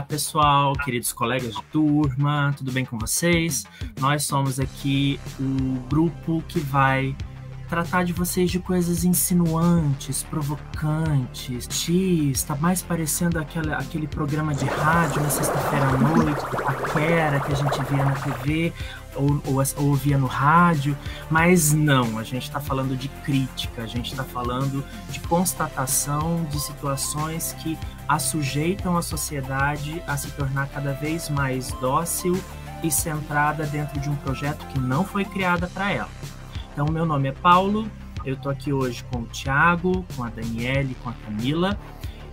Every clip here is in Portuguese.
pessoal, queridos colegas de turma, tudo bem com vocês? Nós somos aqui o grupo que vai tratar de vocês de coisas insinuantes, provocantes. Está mais parecendo aquele programa de rádio na sexta-feira à noite, paquera que a gente via na TV ou ouvia no rádio, mas não, a gente está falando de crítica, a gente está falando de constatação de situações que assujeitam a sociedade a se tornar cada vez mais dócil e centrada dentro de um projeto que não foi criada para ela. Então, meu nome é Paulo, eu estou aqui hoje com o Thiago, com a Daniele, com a Camila,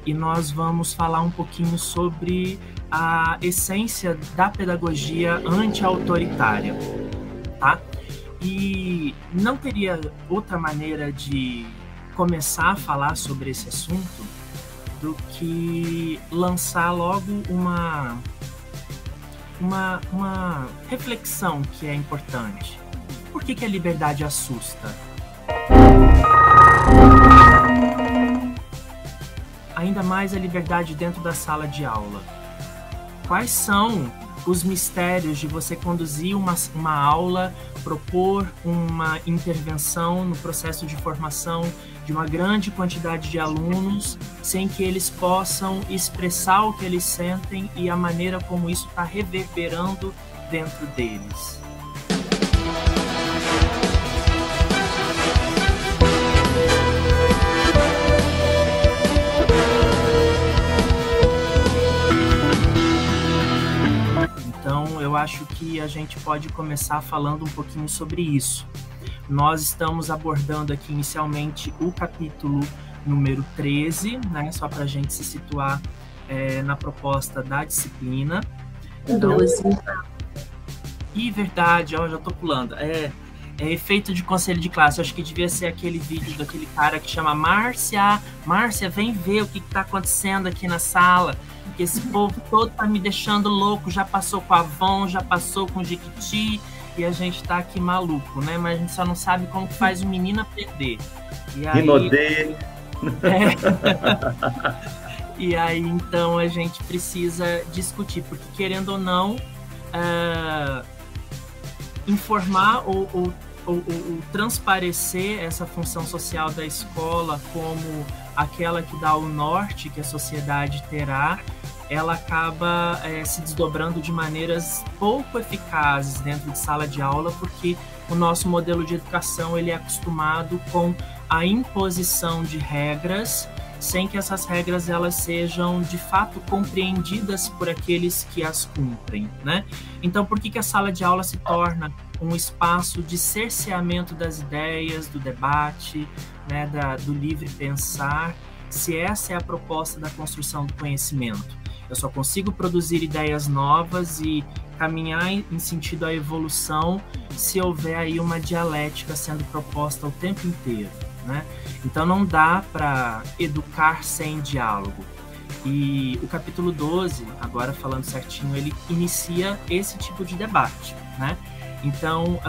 e nós vamos falar um pouquinho sobre a essência da pedagogia anti-autoritária, tá? E não teria outra maneira de começar a falar sobre esse assunto do que lançar logo uma reflexão que é importante. Por que a liberdade assusta? Ainda mais a liberdade dentro da sala de aula. Quais são os mistérios de você conduzir uma aula, propor uma intervenção no processo de formação de uma grande quantidade de alunos, sem que eles possam expressar o que eles sentem e a maneira como isso está reverberando dentro deles? Então, eu acho que a gente pode começar falando um pouquinho sobre isso. Nós estamos abordando aqui inicialmente o capítulo número 13, né? Só para a gente se situar na proposta da disciplina. Então, e verdade, ó, já estou pulando. É efeito de conselho de classe. Eu acho que devia ser aquele vídeo daquele cara que chama Márcia. Márcia, vem ver o que está acontecendo aqui na sala. Que esse povo todo tá me deixando louco, já passou com a Avon, já passou com o Jequiti, e a gente tá aqui maluco, né? Mas a gente só não sabe como que faz o menino aprender. E aí, e aí, então, a gente precisa discutir, porque querendo ou não, informar ou transparecer essa função social da escola como aquela que dá o norte que a sociedade terá, ela acaba se desdobrando de maneiras pouco eficazes dentro de sala de aula, porque o nosso modelo de educação ele é acostumado com a imposição de regras, sem que essas regras elas sejam de fato compreendidas por aqueles que as cumprem, né? Então, por que a sala de aula se torna um espaço de cerceamento das ideias, do debate, né, do livre pensar, se essa é a proposta da construção do conhecimento? Eu só consigo produzir ideias novas e caminhar em sentido à evolução se houver aí uma dialética sendo proposta o tempo inteiro, né? Então não dá para educar sem diálogo. E o capítulo 12, agora falando certinho, ele inicia esse tipo de debate, né? Então,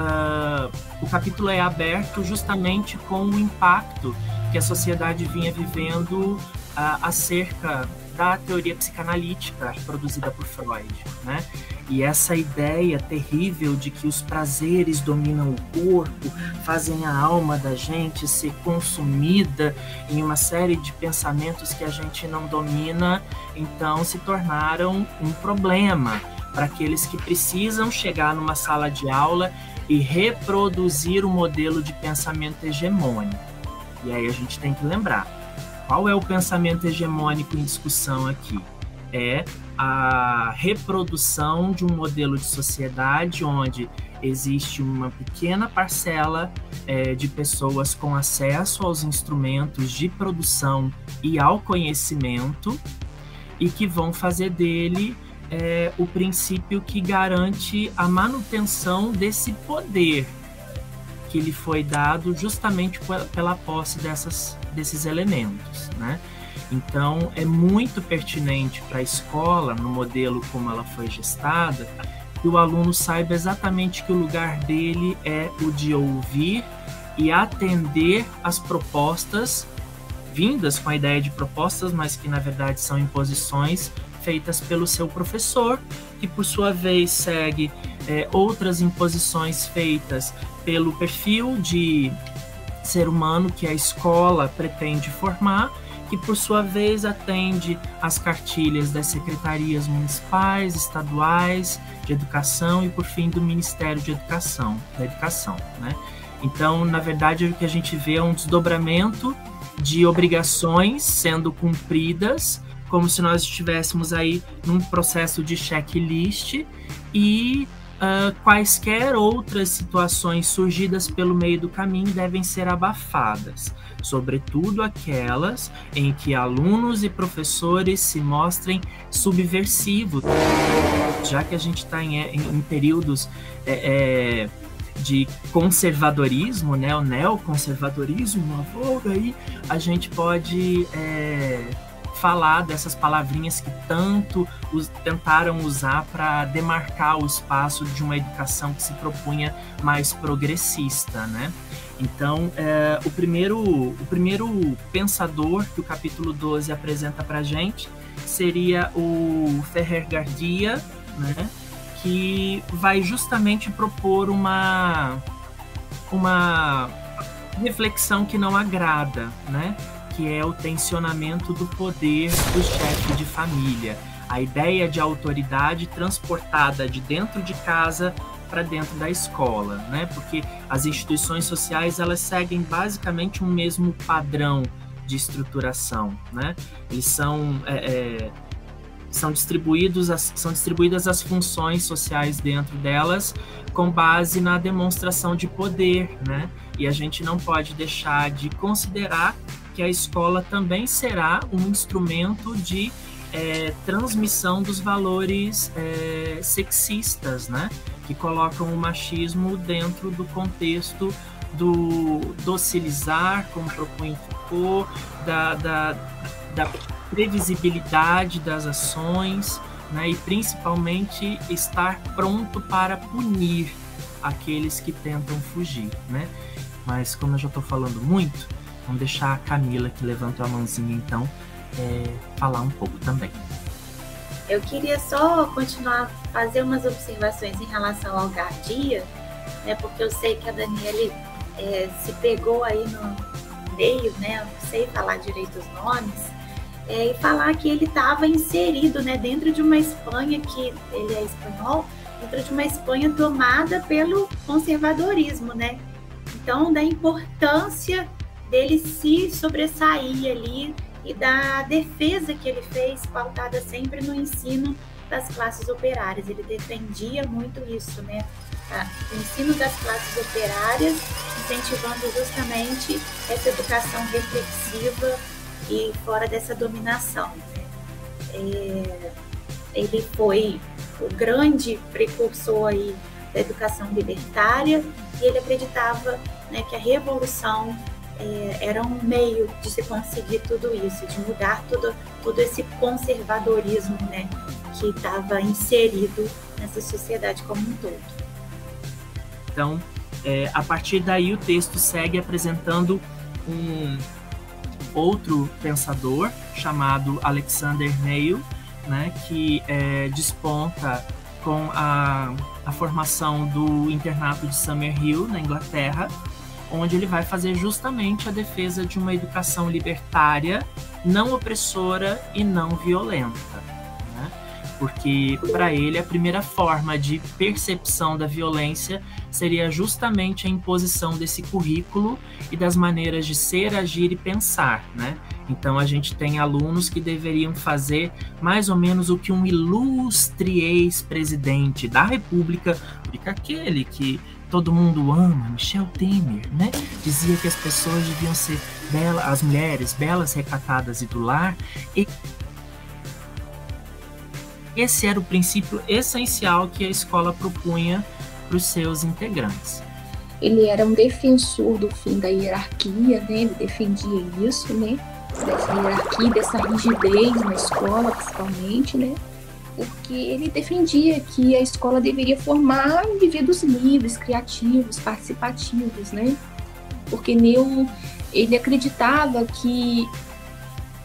o capítulo é aberto justamente com o impacto que a sociedade vinha vivendo acerca da teoria psicanalítica produzida por Freud, né? E essa ideia terrível de que os prazeres dominam o corpo, fazem a alma da gente ser consumida em uma série de pensamentos que a gente não domina, então se tornaram um problema para aqueles que precisam chegar numa sala de aula e reproduzir o modelo de pensamento hegemônico. E aí a gente tem que lembrar, qual é o pensamento hegemônico em discussão aqui? É a reprodução de um modelo de sociedade onde existe uma pequena parcela de pessoas com acesso aos instrumentos de produção e ao conhecimento e que vão fazer dele o princípio que garante a manutenção desse poder que lhe foi dado justamente pela posse desses elementos, né? Então, é muito pertinente para a escola, no modelo como ela foi gestada, que o aluno saiba exatamente que o lugar dele é o de ouvir e atender às propostas vindas com a ideia de propostas, mas que na verdade são imposições feitas pelo seu professor, que por sua vez segue outras imposições feitas pelo perfil de ser humano que a escola pretende formar, que por sua vez atende às cartilhas das secretarias municipais, estaduais, de educação e, por fim, do Ministério da Educação, né? Então, na verdade, o que a gente vê é um desdobramento de obrigações sendo cumpridas, como se nós estivéssemos aí num processo de checklist, e quaisquer outras situações surgidas pelo meio do caminho devem ser abafadas, sobretudo aquelas em que alunos e professores se mostrem subversivos, já que a gente está em períodos de conservadorismo, né, o neoconservadorismo, uma voga aí, a gente pode falar dessas palavrinhas que tanto tentaram usar para demarcar o espaço de uma educação que se propunha mais progressista, né? Então, o primeiro pensador que o capítulo 12 apresenta para a gente seria o Ferrer Gardia, né? Que vai justamente propor uma reflexão que não agrada, né? Que é o tensionamento do poder do chefe de família, a ideia de autoridade transportada de dentro de casa para dentro da escola, né? Porque as instituições sociais, elas seguem basicamente um mesmo padrão de estruturação, né? Eles são distribuídas as funções sociais dentro delas com base na demonstração de poder, né? E a gente não pode deixar de considerar que a escola também será um instrumento de transmissão dos valores sexistas, né? Que colocam o machismo dentro do contexto do docilizar, como propunha Foucault, da previsibilidade das ações, né? E principalmente estar pronto para punir aqueles que tentam fugir, né? Mas como eu já estou falando muito, vamos deixar a Camila, que levantou a mãozinha, então, falar um pouco também. Eu queria só continuar a fazer umas observações em relação ao Gardia, né, porque eu sei que a Daniele se pegou aí no meio, né, eu não sei falar direito os nomes, e falar que ele estava inserido, né, dentro de uma Espanha, que ele é espanhol, dentro de uma Espanha tomada pelo conservadorismo, né? Então, da importância dele se sobressair ali e da defesa que ele fez, pautada sempre no ensino das classes operárias. Ele defendia muito isso, né? O ensino das classes operárias, incentivando justamente essa educação reflexiva e fora dessa dominação. Ele foi o grande precursor aí da educação libertária e ele acreditava, né, que a revolução era um meio de se conseguir tudo isso, de mudar todo esse conservadorismo, né, que estava inserido nessa sociedade como um todo. Então, a partir daí o texto segue apresentando um outro pensador chamado Alexander Neil, né, que desponta com a formação do internato de Summerhill, na Inglaterra, onde ele vai fazer justamente a defesa de uma educação libertária, não opressora e não violenta, né? Porque para ele a primeira forma de percepção da violência seria justamente a imposição desse currículo e das maneiras de ser, agir e pensar, né? Então a gente tem alunos que deveriam fazer mais ou menos o que um ilustre ex-presidente da República, aquele que todo mundo ama, Michel Temer, né? Dizia que as pessoas deviam ser as mulheres belas, recatadas e do lar. E esse era o princípio essencial que a escola propunha para os seus integrantes. Ele era um defensor do fim da hierarquia, né? Ele defendia isso, né? Dessa hierarquia, dessa rigidez na escola, principalmente, né? Porque ele defendia que a escola deveria formar indivíduos livres, criativos, participativos, né? Porque ele acreditava que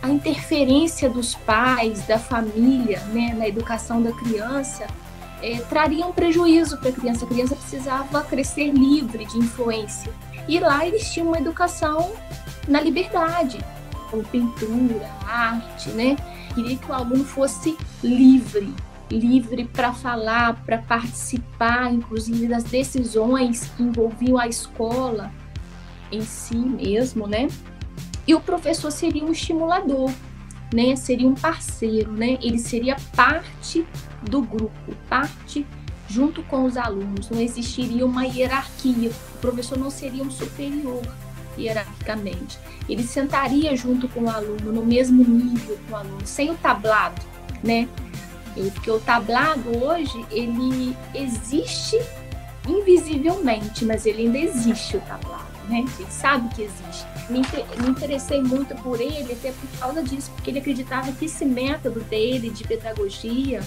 a interferência dos pais, da família, né, na educação da criança, traria um prejuízo para a criança. A criança precisava crescer livre de influência. E lá eles tinham uma educação na liberdade, com pintura, arte, né? Queria que o aluno fosse livre para falar, para participar, inclusive, das decisões que envolviam a escola em si mesmo, né? E o professor seria um estimulador, né? Seria um parceiro, né? Ele seria parte do grupo, parte junto com os alunos. Não existiria uma hierarquia. O professor não seria um superior hierarquicamente. Ele sentaria junto com o aluno, no mesmo nível com o aluno, sem o tablado, né? Porque o tablado hoje, ele existe invisivelmente, mas ele ainda existe, o tablado, né? A gente sabe que existe. Me interessei muito por ele, até por causa disso, porque ele acreditava que esse método dele de pedagogia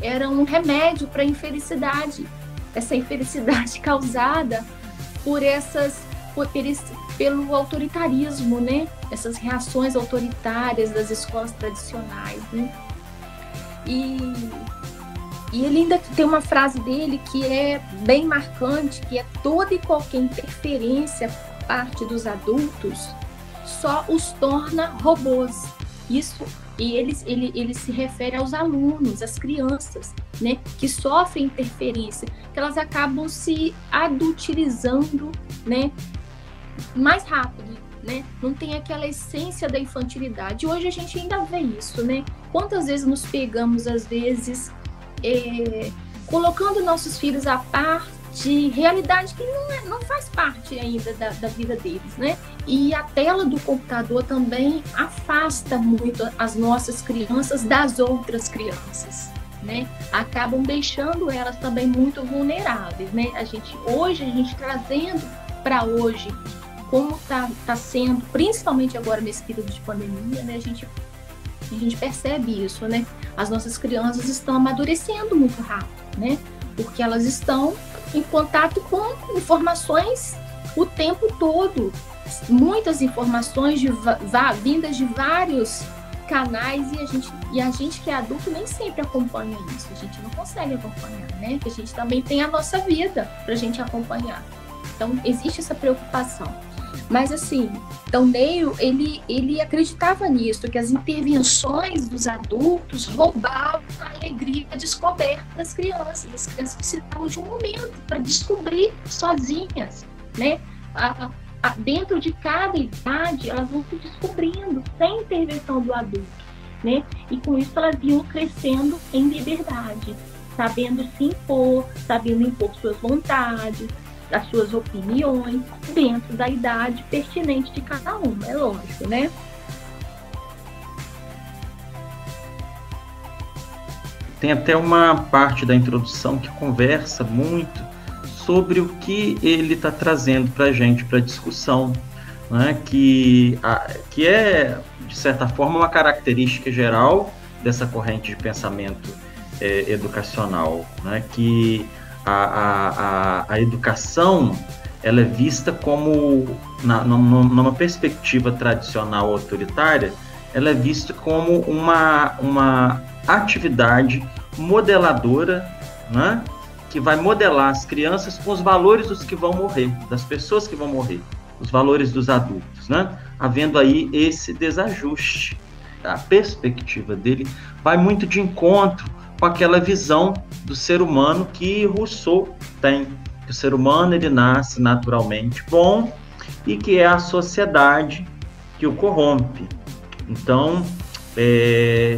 era um remédio para a infelicidade, essa infelicidade causada pelo autoritarismo, né? Essas reações autoritárias das escolas tradicionais, né? E ele ainda tem uma frase dele que é bem marcante, que é: toda e qualquer interferência por parte dos adultos só os torna robôs. Isso, e ele se refere aos alunos, às crianças, né, que sofrem interferência, que elas acabam se adulterizando, né, mais rápido, né? Não tem aquela essência da infantilidade. Hoje a gente ainda vê isso, né? Quantas vezes nos pegamos, às vezes, colocando nossos filhos a par de realidade que não faz parte ainda da vida deles, né? E a tela do computador também afasta muito as nossas crianças das outras crianças, né? Acabam deixando elas também muito vulneráveis, né? Hoje a gente trazendo para hoje como tá sendo, principalmente agora nesse período de pandemia, né? A gente percebe isso, né? As nossas crianças estão amadurecendo muito rápido, né? Porque elas estão em contato com informações o tempo todo. Muitas informações vindas de vários canais, e a gente que é adulto nem sempre acompanha isso. A gente não consegue acompanhar, né? Porque a gente também tem a nossa vida para a gente acompanhar. Então, existe essa preocupação. Mas, assim, então, Neil, ele acreditava nisso, que as intervenções dos adultos roubavam a alegria, a descoberta das crianças. As crianças precisavam de um momento para descobrir sozinhas, né? Dentro de cada idade, elas vão se descobrindo sem intervenção do adulto, né? E com isso elas iam crescendo em liberdade, sabendo se impor, sabendo impor suas vontades, as suas opiniões, dentro da idade pertinente de cada uma, é lógico, né? Tem até uma parte da introdução que conversa muito sobre o que ele está trazendo para a gente, para a discussão, né? Que é, de certa forma, uma característica geral dessa corrente de pensamento educacional, né? Que a educação, ela é vista como, numa perspectiva tradicional autoritária, ela é vista como uma atividade modeladora, né? Que vai modelar as crianças com os valores dos que vão morrer, das pessoas que vão morrer, os valores dos adultos, né? Havendo aí esse desajuste. A perspectiva dele vai muito de encontro com aquela visão do ser humano que Rousseau tem. Que o ser humano, ele nasce naturalmente bom e que é a sociedade que o corrompe. Então,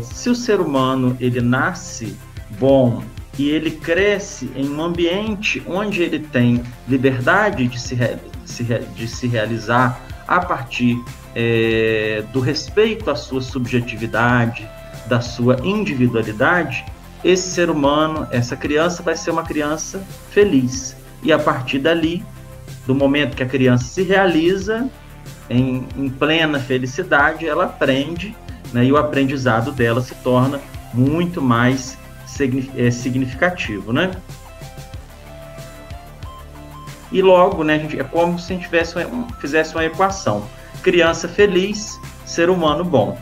se o ser humano, ele nasce bom e ele cresce em um ambiente onde ele tem liberdade de se realizar a partir do respeito à sua subjetividade, da sua individualidade, esse ser humano, essa criança vai ser uma criança feliz. E a partir dali, do momento que a criança se realiza em plena felicidade, ela aprende, né, e o aprendizado dela se torna muito mais significativo, né? E logo, né, é como se a gente fizesse uma equação: criança feliz, ser humano bom.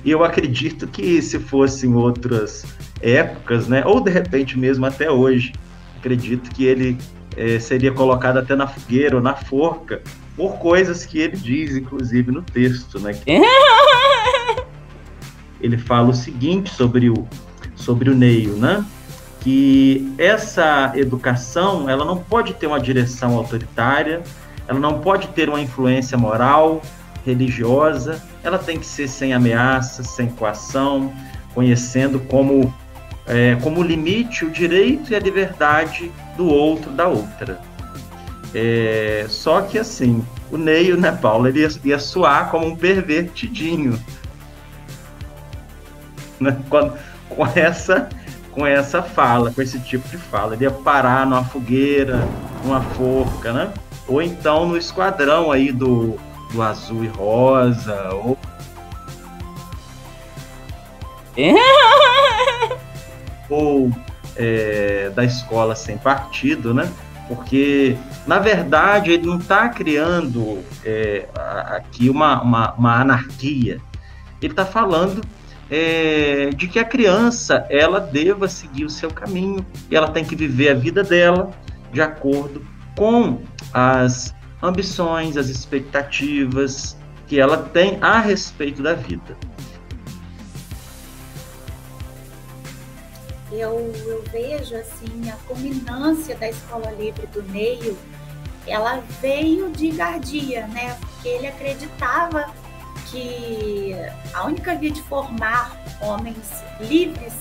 E eu acredito que se fossem outras épocas, né, ou de repente mesmo até hoje, acredito que ele seria colocado até na fogueira ou na forca por coisas que ele diz, inclusive no texto, né? Ele fala o seguinte sobre o Neio, né? Que essa educação, ela não pode ter uma direção autoritária, ela não pode ter uma influência moral, religiosa, ela tem que ser sem ameaça, sem coação, conhecendo como limite o direito e a liberdade do outro, da outra. Só que assim, o Neio, né, Paulo, ele ia soar como um pervertidinho, né? Com essa fala, com esse tipo de fala. Ele ia parar numa fogueira, numa forca, né? Ou então no esquadrão aí do azul e rosa, ou da escola sem partido, né? Porque, na verdade, ele não está criando aqui uma anarquia. Ele está falando de que a criança, ela deva seguir o seu caminho, e ela tem que viver a vida dela de acordo com as ambições, as expectativas que ela tem a respeito da vida. Eu vejo assim a culminância da Escola Livre do Neio, ela veio de Gardia, né? Porque ele acreditava que a única via de formar homens livres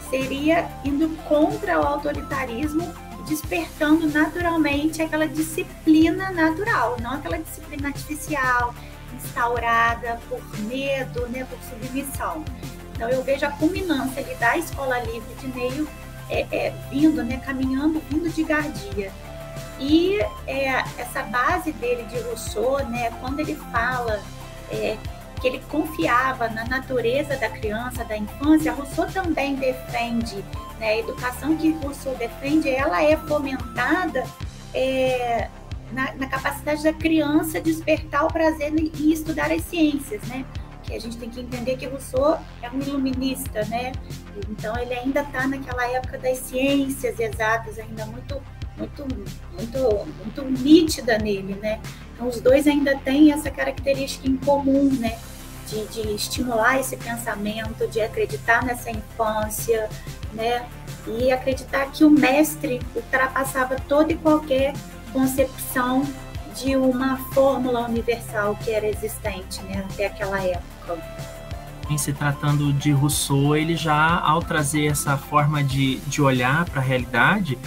seria indo contra o autoritarismo, despertando naturalmente aquela disciplina natural, não aquela disciplina artificial, instaurada por medo, né, por submissão. Então eu vejo a culminância ali da Escola Livre de Neio vindo, né, caminhando, vindo de Gardia. E essa base dele de Rousseau, né, quando ele fala que ele confiava na natureza da criança, da infância, Rousseau também defende, né, a educação que Rousseau defende, ela é fomentada na capacidade da criança despertar o prazer em estudar as ciências, né? Que a gente tem que entender que Rousseau é um iluminista, né? Então ele ainda está naquela época das ciências exatas, ainda muito nítida nele, né? Então os dois ainda têm essa característica em comum, né? De estimular esse pensamento, de acreditar nessa infância, né? E acreditar que o mestre ultrapassava toda e qualquer concepção de uma fórmula universal que era existente, né, até aquela época. Em se tratando de Rousseau, ele já, ao trazer essa forma de olhar para a realidade,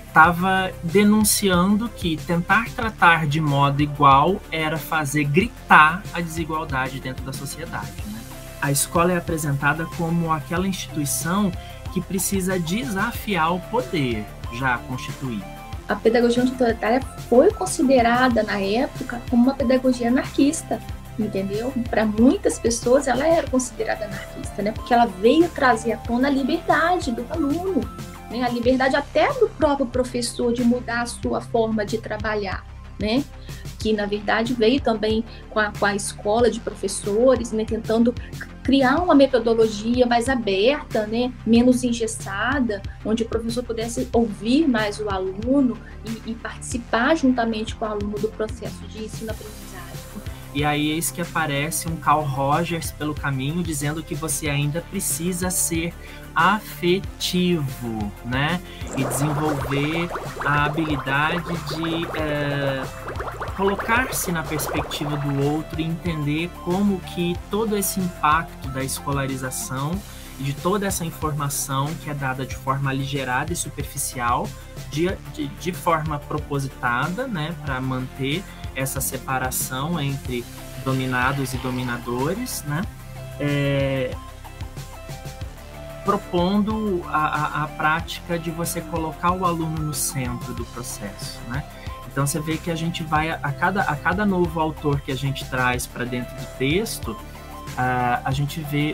estava denunciando que tentar tratar de modo igual era fazer gritar a desigualdade dentro da sociedade, né? A escola é apresentada como aquela instituição que precisa desafiar o poder já constituído. A pedagogia autoritária foi considerada na época como uma pedagogia anarquista, entendeu? Para muitas pessoas ela era considerada anarquista, né? Porque ela veio trazer à tona a liberdade do aluno, né? A liberdade até do próprio professor de mudar a sua forma de trabalhar, né? Que na verdade veio também com a escola de professores, né? Tentando criar uma metodologia mais aberta, né, menos engessada, onde o professor pudesse ouvir mais o aluno e participar juntamente com o aluno do processo de ensino-aprendizagem. E aí eis que aparece um Carl Rogers pelo caminho, dizendo que você ainda precisa ser afetivo, né? E desenvolver a habilidade de colocar-se na perspectiva do outro e entender como que todo esse impacto da escolarização e de toda essa informação que é dada de forma aligerada e superficial, de forma propositada, né, para manter essa separação entre dominados e dominadores, né, propondo a prática de você colocar o aluno no centro do processo, né? Então você vê que a gente vai, a cada novo autor que a gente traz para dentro do texto, a gente vê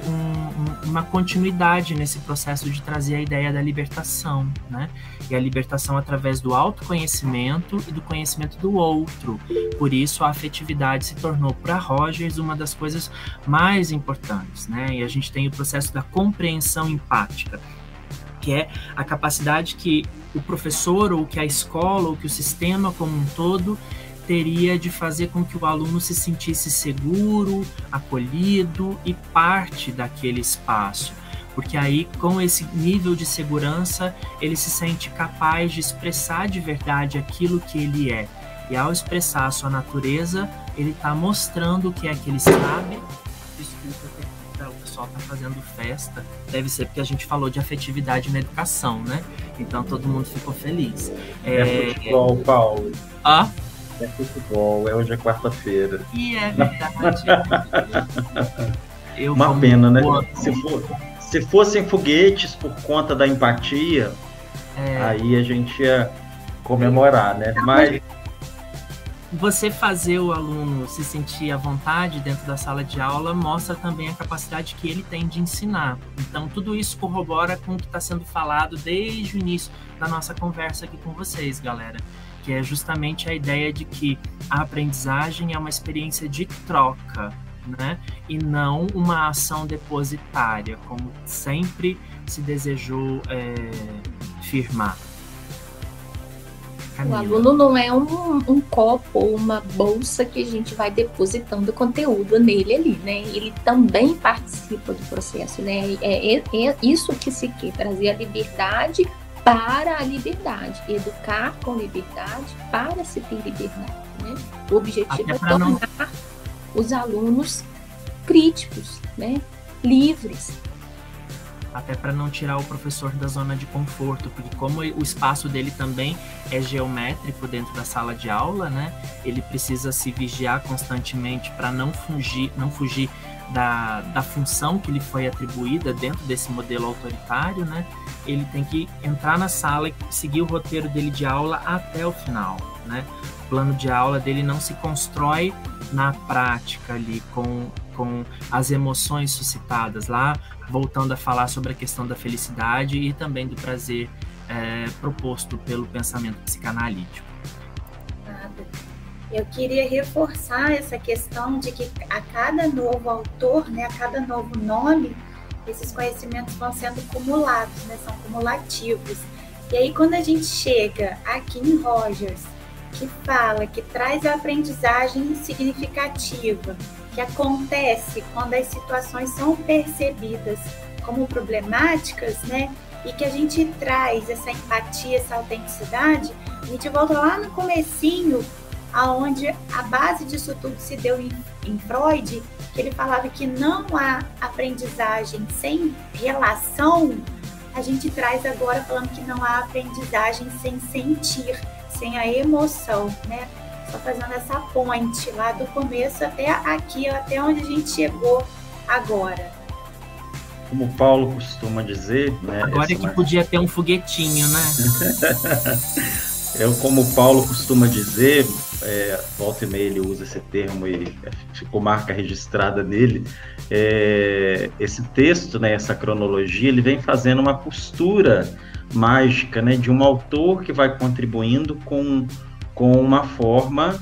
uma continuidade nesse processo de trazer a ideia da libertação, né? E a libertação através do autoconhecimento e do conhecimento do outro. Por isso, a afetividade se tornou, para Rogers, uma das coisas mais importantes, né? E a gente tem o processo da compreensão empática, que é a capacidade que o professor, ou que a escola, ou que o sistema como um todo teria de fazer com que o aluno se sentisse seguro, acolhido e parte daquele espaço. Porque aí, com esse nível de segurança, ele se sente capaz de expressar de verdade aquilo que ele é. E ao expressar a sua natureza, ele está mostrando o que é que ele sabe. Desculpa, o pessoal está fazendo festa. Deve ser porque a gente falou de afetividade na educação, né? Então todo mundo ficou feliz. É futebol, Paulo. Ah? É futebol, hoje é quarta-feira. E é verdade. Uma pena, né? Se fossem foguetes por conta da empatia, aí a gente ia comemorar, né? Mas você fazer o aluno se sentir à vontade dentro da sala de aula mostra também a capacidade que ele tem de ensinar. Então, tudo isso corrobora com o que está sendo falado desde o início da nossa conversa aqui com vocês, galera. Que é justamente a ideia de que a aprendizagem é uma experiência de troca, né? E não uma ação depositária, como sempre se desejou firmar. Camila. O aluno não é um copo ou uma bolsa que a gente vai depositando conteúdo nele ali, né? Ele também participa do processo, né? É isso que se quer, trazer a liberdade para a liberdade, educar com liberdade para se ter liberdade, né? O objetivo é tornar os alunos críticos, né? Livres. Até para não tirar o professor da zona de conforto, porque como o espaço dele também é geométrico dentro da sala de aula, né? Ele precisa se vigiar constantemente para não fugir da função que lhe foi atribuída dentro desse modelo autoritário, né? Ele tem que entrar na sala e seguir o roteiro dele de aula até o final, né? O plano de aula dele não se constrói na prática ali com as emoções suscitadas lá, voltando a falar sobre a questão da felicidade e também do prazer proposto pelo pensamento psicanalítico. Eu queria reforçar essa questão de que a cada novo autor, né, a cada novo nome, esses conhecimentos vão sendo acumulados, né, são cumulativos. E aí quando a gente chega aqui em Rogers, que fala, que traz a aprendizagem significativa, que acontece quando as situações são percebidas como problemáticas, né, e que a gente traz essa empatia, essa autenticidade, a gente volta lá no comecinho, aonde a base disso tudo se deu em Freud, que ele falava que não há aprendizagem sem relação. A gente traz agora falando que não há aprendizagem sem sentir, sem a emoção, né? Só fazendo essa ponte lá do começo até aqui, até onde a gente chegou agora. Como o Paulo costuma dizer, né? Agora é que podia ter um foguetinho, né? Como o Paulo costuma dizer, volta e meia ele usa esse termo e ficou marca registrada nele, esse texto, né, essa cronologia, ele vem fazendo uma costura mágica, né, de um autor que vai contribuindo com uma forma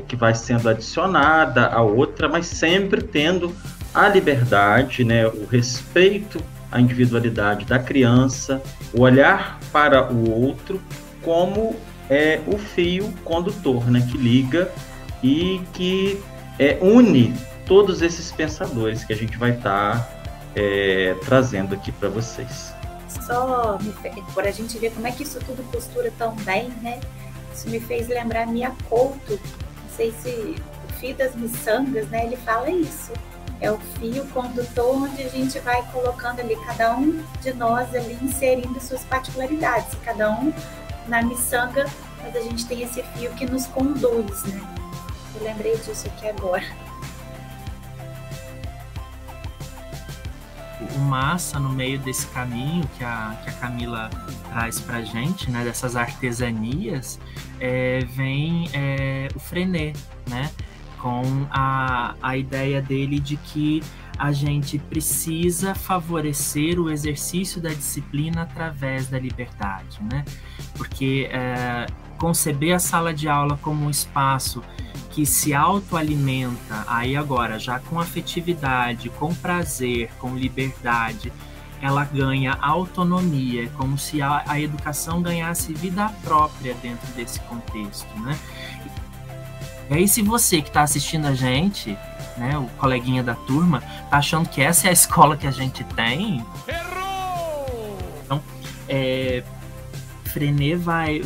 que vai sendo adicionada a outra, mas sempre tendo a liberdade, né, o respeito à individualidade da criança, o olhar para o outro como o fio condutor, né, que liga e que une todos esses pensadores que a gente vai estar trazendo aqui para vocês. Só por a gente ver como é que isso tudo costura tão bem, né? Isso me fez lembrar Mia Couto, não sei se o fio das miçangas, né? Ele fala isso. É o fio condutor onde a gente vai colocando ali, cada um de nós ali inserindo suas particularidades, cada um na miçanga, mas a gente tem esse fio que nos conduz, né? Eu lembrei disso aqui agora. O massa no meio desse caminho que a Camila traz pra gente, né, dessas artesanias, vem o Freinet, né, com a ideia dele de que a gente precisa favorecer o exercício da disciplina através da liberdade, né? Porque conceber a sala de aula como um espaço que se autoalimenta, aí agora já com afetividade, com prazer, com liberdade, ela ganha autonomia, é como se a educação ganhasse vida própria dentro desse contexto, né? E aí, se você que está assistindo a gente, né, o coleguinha da turma, tá achando que essa é a escola que a gente tem, errou! Então, Freinet vai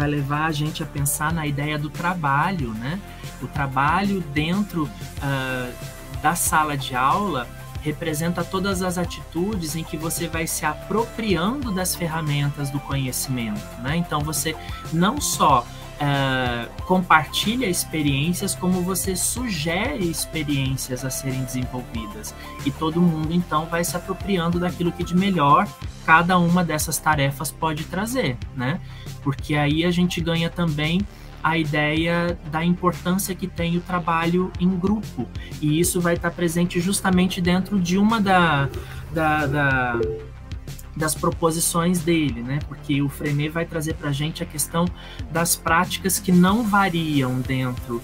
levar a gente a pensar na ideia do trabalho, né? O trabalho dentro da sala de aula representa todas as atitudes em que você vai se apropriando das ferramentas do conhecimento, né? Então, você não só compartilha experiências, como você sugere experiências a serem desenvolvidas. E todo mundo, então, vai se apropriando daquilo que de melhor cada uma dessas tarefas pode trazer, né? Porque aí a gente ganha também a ideia da importância que tem o trabalho em grupo. E isso vai estar presente justamente dentro de uma das proposições dele, né? Porque o Freinet vai trazer para a gente a questão das práticas que não variam dentro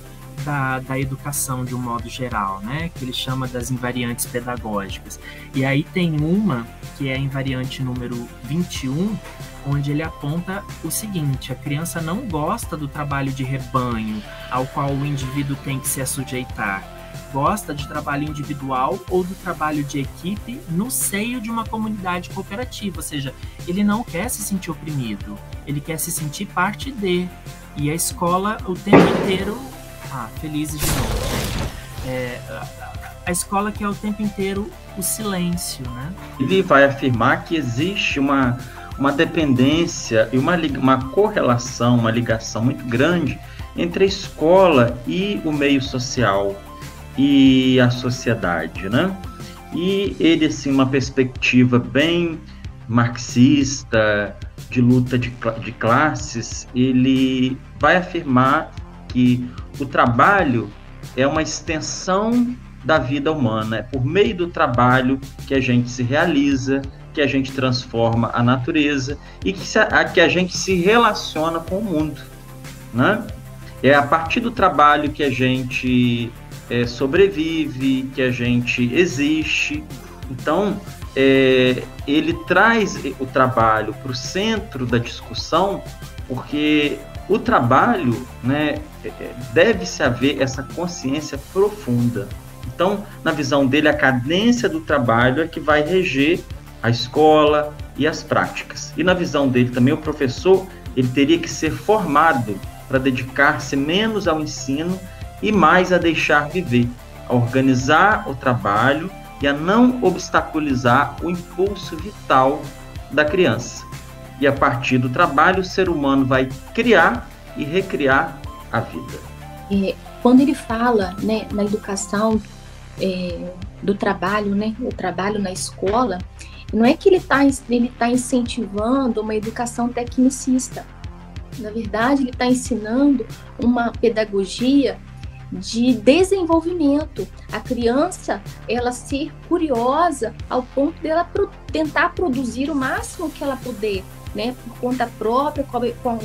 da educação de um modo geral, né? Que ele chama das invariantes pedagógicas. E aí tem uma, que é a invariante número 21, onde ele aponta o seguinte: a criança não gosta do trabalho de rebanho ao qual o indivíduo tem que se assujeitar. Gosta de trabalho individual ou do trabalho de equipe no seio de uma comunidade cooperativa, ou seja, ele não quer se sentir oprimido, ele quer se sentir parte de. E a escola o tempo inteiro... felizes de novo, gente. A escola quer o tempo inteiro o silêncio, né? Ele vai afirmar que existe uma dependência e uma correlação, uma ligação muito grande entre a escola e o meio social e a sociedade, né? E ele, assim, uma perspectiva bem marxista, de luta de classes, ele vai afirmar que o trabalho é uma extensão da vida humana, é por meio do trabalho que a gente se realiza, que a gente transforma a natureza e que a gente se relaciona com o mundo, né? É a partir do trabalho que a gente sobrevive, que a gente existe. Então, ele traz o trabalho para o centro da discussão, porque o trabalho, né, deve-se haver essa consciência profunda. Então, na visão dele, a cadência do trabalho é que vai reger a escola e as práticas. E na visão dele também, o professor, ele teria que ser formado para dedicar-se menos ao ensino e mais a deixar viver, a organizar o trabalho e a não obstaculizar o impulso vital da criança. E a partir do trabalho, o ser humano vai criar e recriar a vida. Quando ele fala, né, na educação do trabalho, né, o trabalho na escola, não é que ele tá incentivando uma educação tecnicista. Na verdade, ele está ensinando uma pedagogia de desenvolvimento. A criança, ela ser curiosa ao ponto dela tentar produzir o máximo que ela puder, né, por conta própria,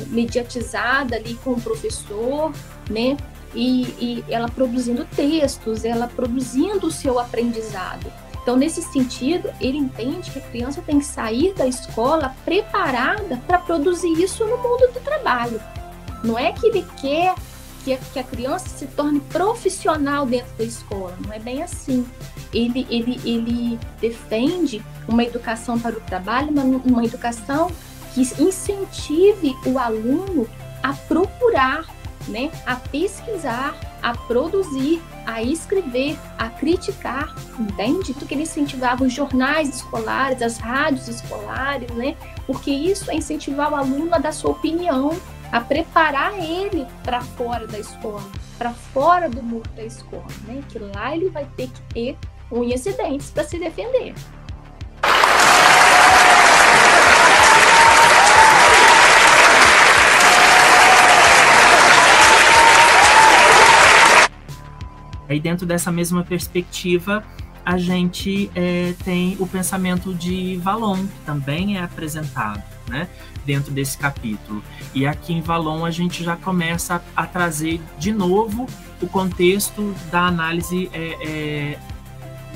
mediatizada ali com o professor, né, e ela produzindo textos, ela produzindo o seu aprendizado. Então, nesse sentido, ele entende que a criança tem que sair da escola preparada para produzir isso no mundo do trabalho. Não é que ele quer que a criança se torne profissional dentro da escola, não é bem assim. Ele defende uma educação para o trabalho, uma educação que incentive o aluno a procurar, né, a pesquisar, a produzir, a escrever, a criticar, entende? Porque ele incentivava os jornais escolares, as rádios escolares, né? Porque isso é incentivar o aluno a dar sua opinião, a preparar ele para fora da escola, para fora do muro da escola, né? Que lá ele vai ter que ter unhas e dentes para se defender. Aí dentro dessa mesma perspectiva, a gente tem o pensamento de Vallon, que também é apresentado, né, dentro desse capítulo. E aqui em Vallon a gente já começa a trazer de novo o contexto da análise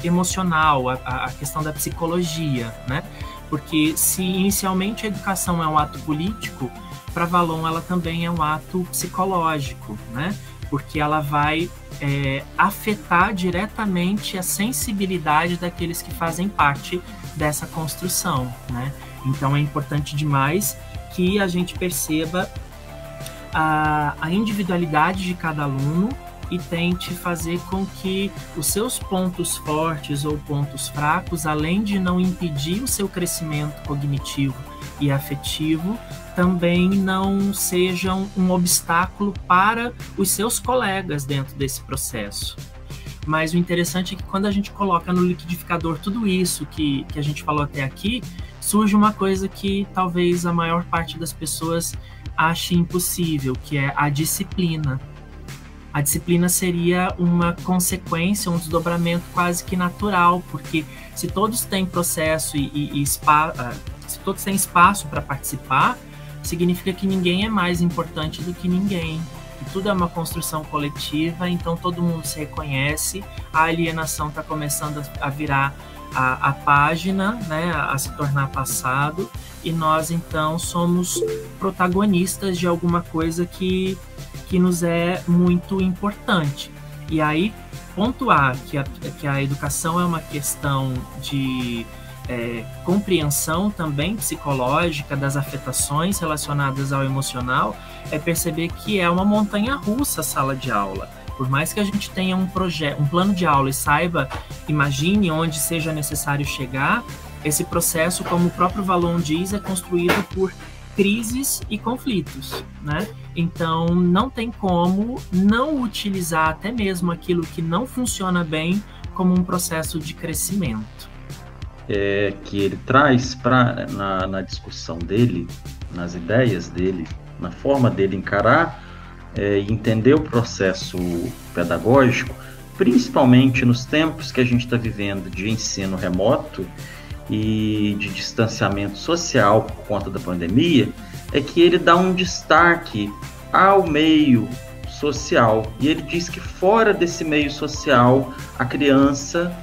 emocional, a questão da psicologia, né? Porque se inicialmente a educação é um ato político, para Vallon ela também é um ato psicológico, né? Porque ela vai afetar diretamente a sensibilidade daqueles que fazem parte dessa construção, né? Então é importante demais que a gente perceba a individualidade de cada aluno e tente fazer com que os seus pontos fortes ou pontos fracos, além de não impedir o seu crescimento cognitivo e afetivo, também não sejam um obstáculo para os seus colegas dentro desse processo. Mas o interessante é que quando a gente coloca no liquidificador tudo isso que a gente falou até aqui, surge uma coisa que talvez a maior parte das pessoas ache impossível, que é a disciplina. A disciplina seria uma consequência, um desdobramento quase que natural, porque se todos têm processo se todos têm espaço para participar, significa que ninguém é mais importante do que ninguém. E tudo é uma construção coletiva, então todo mundo se reconhece, a alienação está começando a virar a página, né, a se tornar passado, e nós então somos protagonistas de alguma coisa que nos é muito importante. E aí, pontuar que a educação é uma questão de compreensão também psicológica das afetações relacionadas ao emocional, é perceber que é uma montanha-russa a sala de aula. Por mais que a gente tenha um plano de aula e imagine onde seja necessário chegar, esse processo, como o próprio Vallon diz, é construído por crises e conflitos, né? Então, não tem como não utilizar até mesmo aquilo que não funciona bem como um processo de crescimento. Que ele traz na discussão dele, nas ideias dele, na forma dele encarar e entender o processo pedagógico, principalmente nos tempos que a gente está vivendo de ensino remoto e de distanciamento social por conta da pandemia, é que ele dá um destaque ao meio social. E ele diz que fora desse meio social, a criança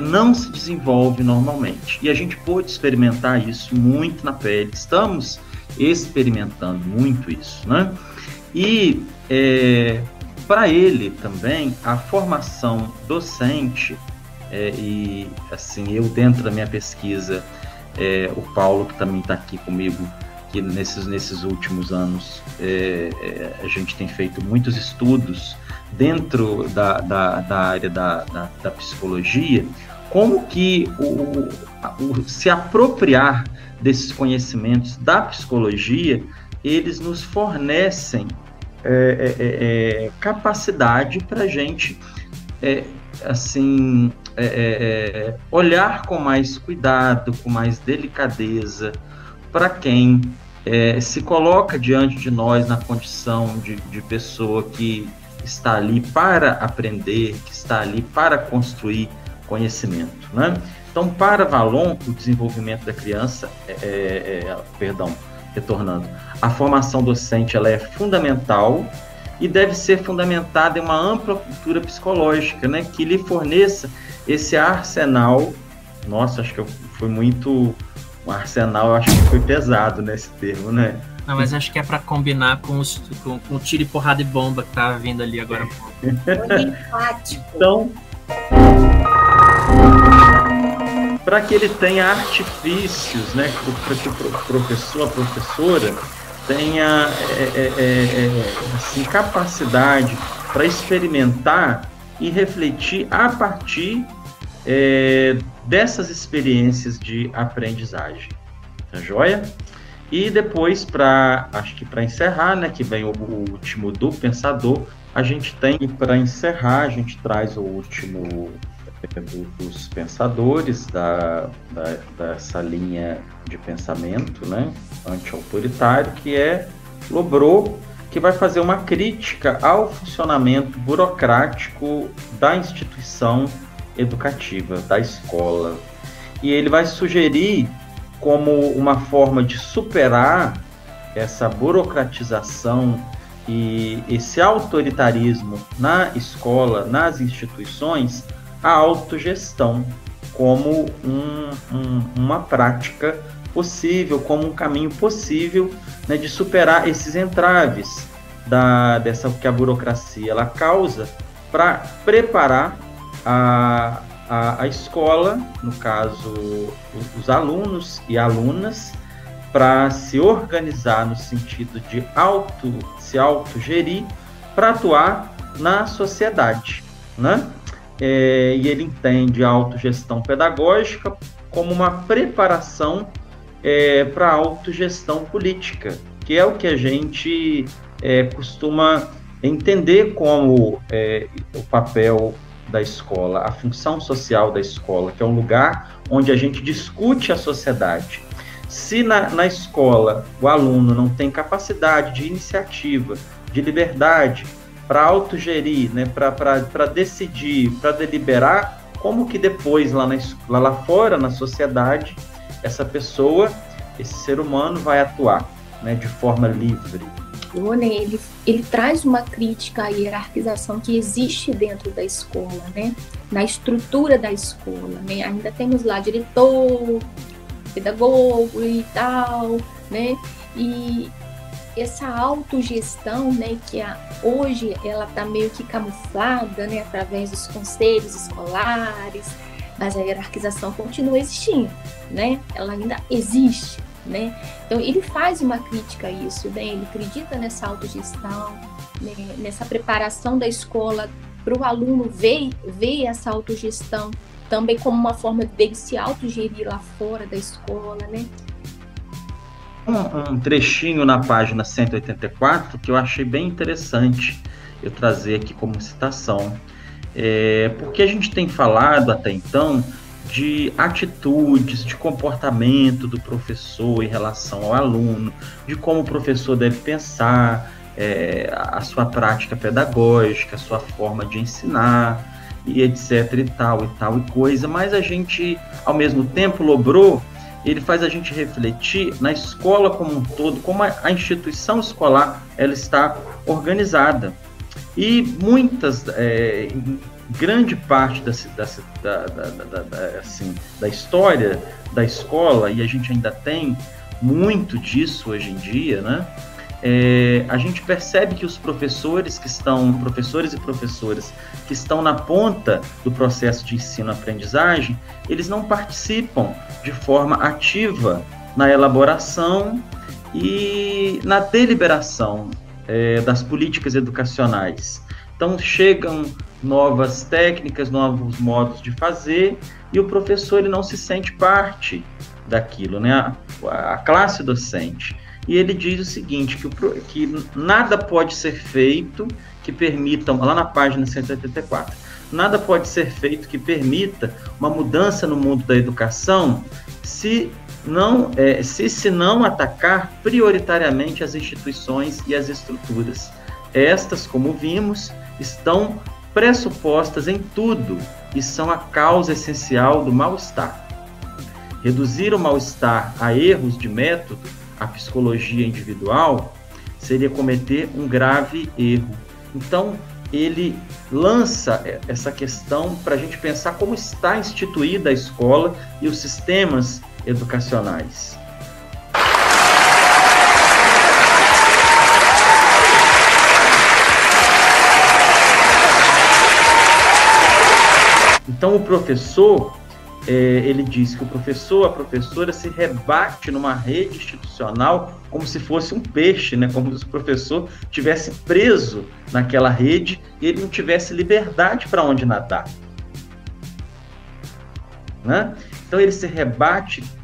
não se desenvolve normalmente. E a gente pôde experimentar isso muito na pele. Estamos experimentando muito isso, né? E para ele também, a formação docente, e assim, eu dentro da minha pesquisa, o Paulo, que também está aqui comigo, que nesses últimos anos a gente tem feito muitos estudos dentro da área da psicologia, como que se apropriar desses conhecimentos da psicologia, eles nos fornecem capacidade para a gente olhar com mais cuidado, com mais delicadeza para quem se coloca diante de nós na condição de pessoa que está ali para aprender, que está ali para construir conhecimento, né? Então, para Vallon, o desenvolvimento da criança, retornando, a formação docente ela é fundamental e deve ser fundamentada em uma ampla cultura psicológica, né, que lhe forneça esse arsenal. Nossa, acho que foi muito... Um arsenal, acho que foi pesado nesse termo, né? Não, mas acho que é para combinar com o tiro e porrada e bomba que tá vindo ali agora. Então, para que ele tenha artifícios, né, para que o professor, a professora tenha assim, capacidade para experimentar e refletir a partir dessas experiências de aprendizagem, tá joia? E depois, acho que para encerrar, né, que vem o último do pensador, a gente tem, para encerrar, a gente traz o último dos pensadores dessa linha de pensamento, né, anti-autoritário, que é Lobreau, que vai fazer uma crítica ao funcionamento burocrático da instituição educativa, da escola. E ele vai sugerir como uma forma de superar essa burocratização e esse autoritarismo na escola, nas instituições, a autogestão como uma prática possível, como um caminho possível, né, de superar esses entraves dessa que a burocracia ela causa, para preparar a escola, no caso os alunos e alunas, para se organizar no sentido de se autogerir, para atuar na sociedade, né? E ele entende a autogestão pedagógica como uma preparação para a autogestão política, que é o que a gente costuma entender como o papel da escola, a função social da escola, que é um lugar onde a gente discute a sociedade. Se na escola o aluno não tem capacidade de iniciativa, de liberdade, para autogerir, né, para decidir, para deliberar, como que depois lá fora na sociedade essa pessoa, esse ser humano vai atuar, né, de forma livre. Ele traz uma crítica à hierarquização que existe dentro da escola, né, na estrutura da escola, né? Ainda temos lá diretor, pedagogo e tal, né, e essa autogestão, né, que hoje ela está meio que camuflada, né, através dos conselhos escolares, mas a hierarquização continua existindo, né, ela ainda existe, né, então ele faz uma crítica a isso, né, ele acredita nessa autogestão, né, nessa preparação da escola para o aluno ver essa autogestão também como uma forma dele se autogerir lá fora da escola, né. Um trechinho na página 184 que eu achei bem interessante eu trazer aqui como citação, porque a gente tem falado até então de atitudes, de comportamento do professor em relação ao aluno, de como o professor deve pensar, a sua prática pedagógica, a sua forma de ensinar, e etc e tal e coisa, mas a gente, ao mesmo tempo, Lobreau, ele faz a gente refletir na escola como um todo, como a instituição escolar ela está organizada. E grande parte da história da escola, e a gente ainda tem muito disso hoje em dia, né? A gente percebe que os professores e professoras que estão na ponta do processo de ensino-aprendizagem, eles não participam de forma ativa na elaboração e na deliberação das políticas educacionais. Então chegam novas técnicas, novos modos de fazer, e o professor ele não se sente parte daquilo, né? A classe docente. E ele diz o seguinte, que nada pode ser feito que permita, lá na página 184, nada pode ser feito que permita uma mudança no mundo da educação se não atacar prioritariamente as instituições e as estruturas. Estas, como vimos, estão pressupostas em tudo e são a causa essencial do mal-estar. Reduzir o mal-estar a erros de método, a psicologia individual, seria cometer um grave erro. Então, ele lança essa questão para a gente pensar como está instituída a escola e os sistemas educacionais. Então, o professor, ele diz que o professor, a professora se rebate numa rede institucional como se fosse um peixe, né? Como se o professor estivesse preso naquela rede e ele não tivesse liberdade para onde nadar, né? Então ele se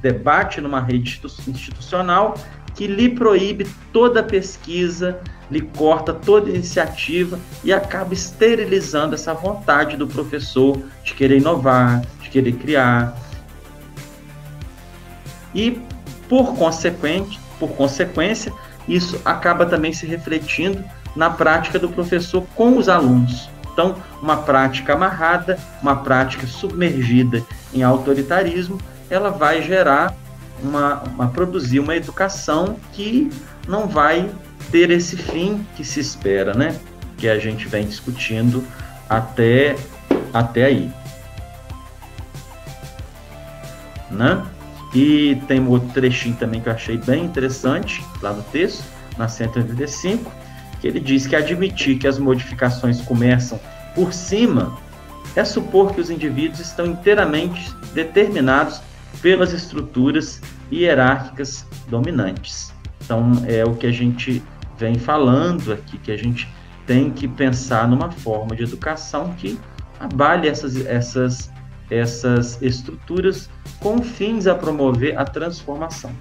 debate numa rede institucional que lhe proíbe toda pesquisa, lhe corta toda iniciativa e acaba esterilizando essa vontade do professor de querer inovar, de querer criar. E, por consequência, isso acaba também se refletindo na prática do professor com os alunos. Então, uma prática amarrada, uma prática submergida em autoritarismo, ela vai gerar produzir uma educação que não vai ter esse fim que se espera, né? Que a gente vem discutindo até aí. Né? E tem um outro trechinho também que eu achei bem interessante, lá no texto, na 185, que ele diz que admitir que as modificações começam por cima é supor que os indivíduos estão inteiramente determinados pelas estruturas hierárquicas dominantes. Então, é o que a gente vem falando aqui, que a gente tem que pensar numa forma de educação que abale essas estruturas com fins a promover a transformação.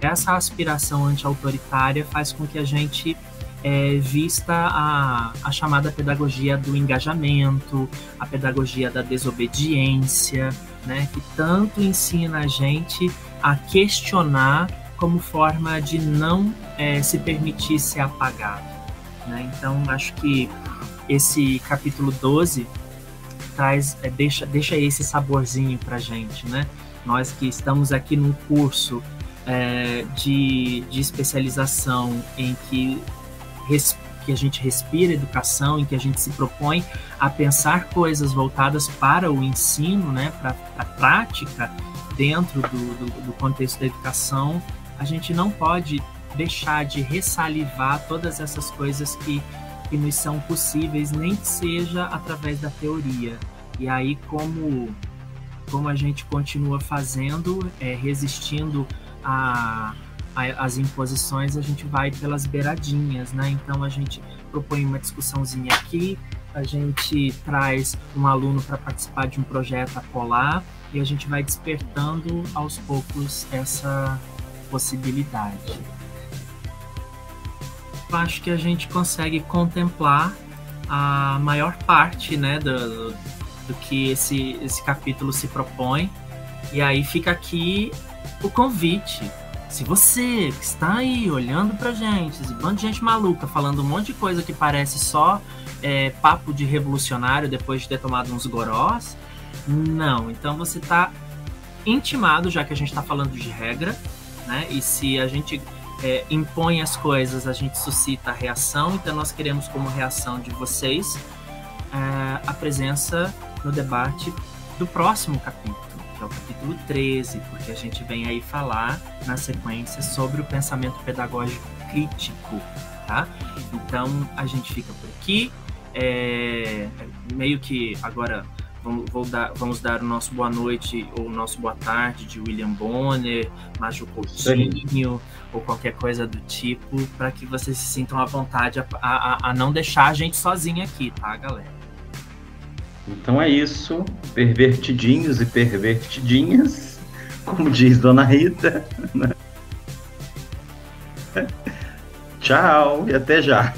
Essa aspiração anti-autoritária faz com que a gente vista a chamada pedagogia do engajamento, a pedagogia da desobediência, né, que tanto ensina a gente a questionar como forma de não se permitir ser apagado, né? Então, acho que esse capítulo 12 deixa esse saborzinho para a gente, né? Nós que estamos aqui num curso de especialização em que a gente respira educação, em que a gente se propõe a pensar coisas voltadas para o ensino, né, para a prática dentro do contexto da educação, a gente não pode deixar de ressalivar todas essas coisas que nos são possíveis, nem que seja através da teoria. E aí, como a gente continua fazendo, resistindo as imposições, a gente vai pelas beiradinhas, né? Então, a gente propõe uma discussãozinha aqui, a gente traz um aluno para participar de um projeto acolá, e a gente vai despertando aos poucos essa possibilidade. Eu acho que a gente consegue contemplar a maior parte, né, do que esse capítulo se propõe. E aí fica aqui o convite. Se você que está aí olhando pra gente, esse bando de gente maluca, falando um monte de coisa que parece só papo de revolucionário depois de ter tomado uns gorós, não. Então você está intimado, já que a gente está falando de regra, né? E se a gente impõe as coisas, a gente suscita a reação. Então nós queremos como reação de vocês a presença no debate do próximo capítulo, que é o capítulo 13, porque a gente vem aí falar na sequência sobre o pensamento pedagógico crítico, tá? Então a gente fica por aqui, meio que agora vamos dar o nosso boa noite ou o nosso boa tarde de William Bonner, Maju Coutinho, ou qualquer coisa do tipo, para que vocês se sintam à vontade a não deixar a gente sozinho aqui, tá, galera? Então é isso, pervertidinhos e pervertidinhas, como diz Dona Rita. Tchau e até já.